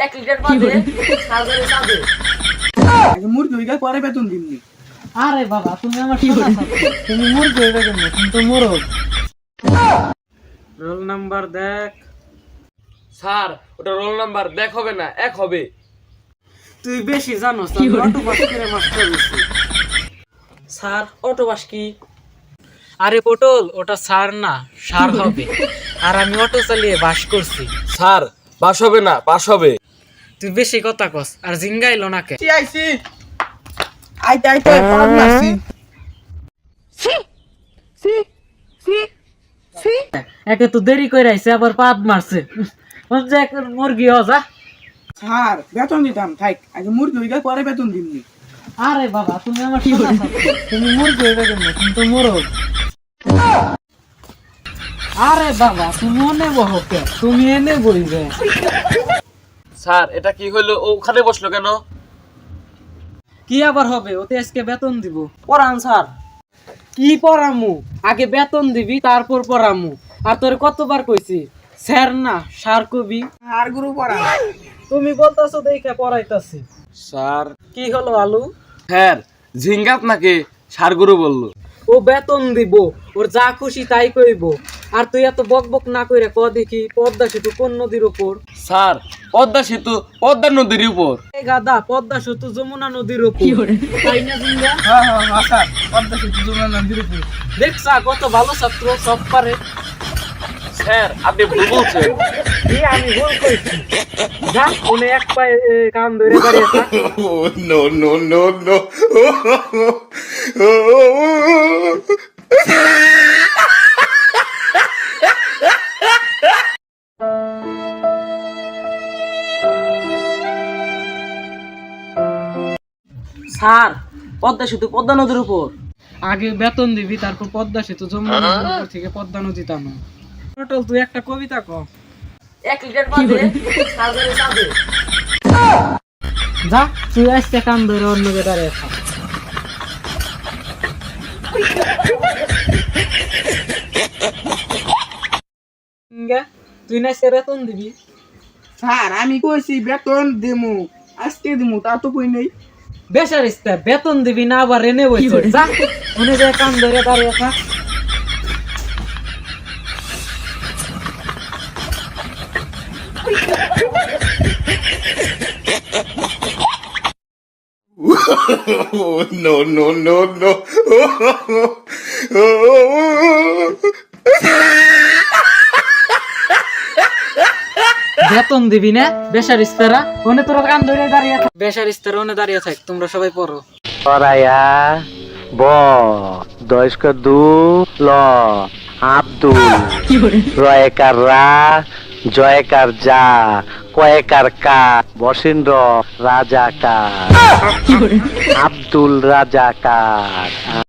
1 litre পাবে সাগরে যাবে। আগে মুরগি হইগা পরে বেতন দিমনি। আরে বাবা তুমি আমার কি বলছো? তুমি মুরগি হইবে কেন? তুমি তো মোরগ। রোল নাম্বার দেখ। স্যার ওটা রোল নাম্বার দেখ হবে না, 1 হবে। তুই বেশি জানোস, আমি অটো পাস করে মাস্টার হইছি। স্যার অটোবাস কি? আরে পটল, ওটা সার না, সার হবে। আর আমি অটো চালিয়ে বাস করছি। স্যার পাস হবে না, পাস হবে। তুই বেশি কথা কস, আর জিঙ্গাইলো না কে? আইছি আইতে আইতে পাঁচ মারছি। একে তো দেরি করে আইছে, আবার পাদ মারছে। যে এখন মুরগি যা। স্যার বেতন দিতাম থাক, আগে মুরগি হইগা পরে বেতন দিমনি। আরে বাবা তুমি আমার কি বলছো? তুমি মুরগি হইবে কেন? তুমি তো মোরগ। আরে বাবা তুমি এনে বহো কে? তুমি এনে বইবে। স্যার এটা কি হলো? ওখানে বসলো কেন? কি আবার হবে? ওতে আজকে বেতন দিব। পড়ান স্যার। কি পড়ামু? আগে বেতন দিবি তারপর পড়ামু। আর তোর কতবার কইছি স্যার না সার কবি। আর গুরু পড়া তুমি বলতাছো দেখে পড়াইতাছি। স্যার কি হলো আলু? স্যার ঝিঙ্গা আপনাকে সারগুরু বললো। ও বেতন দিব, ওর যা খুশি তাই কইব। আর তুই এত বক বক না কইরা ক দেখি পদ্মা সেতু কোন নদীর উপর? স্যার পদ্মা সেতু পদ্মা নদীর উপর। এই গাদা, পদ্মা সেতু যমুনা নদীর উপর। তাই না জিঙ্গা? হ্যাঁ হ্যাঁ হ্যাঁ স্যার পদ্মা সেতু যমুনা নদীর উপর। দেখছা কত ভালো ছাত্র, সব পারে। স্যার আপনি ভুল বলছেন। আমি ভুল কইছি। যা উনি এক পায়ে কান ধরে দাঁড়িয়ে থাক। Oh, no, no, no, no. Sir Padma সেতু পদ্মা নদীর উপর। আগে বেতন দিবি তারপর পদ্মা সেতু যমুনা নদীর উপর থেকে পদ্মা নদী টানো। টোটাল তুই একটা কবিতা ক। 1 লিটার পাবে সাগরে যাবে। যা তুই আজকে কান ধরে অন্য কে দাঁড়িয়ে থাক। জিঙ্গা, তুই না সে বেতন দিবি। স্যার আমি কইছি বেতন দিমু, আজকে দিমু তা তো কই নেই। বেসার ইস্তা বেতন দিবি না, আবার এনে বইছে। যা উনি যে কান ধরে দাঁড়িয়ে থাক। Oh, no, no, no, no. বেতন দিবি না বেসার ইস্তারা, ওনে তোরা কান ধরে দাঁড়িয়ে থাক। বেসার ইস্তারা ওনে দাঁড়িয়ে থাক, তোমরা সবাই পড়ো। Soraya, bo, dois kadu, lo, Abdul, roy karra, joy karja, koy karka, bosindro, rajakar, Abdul rajakar.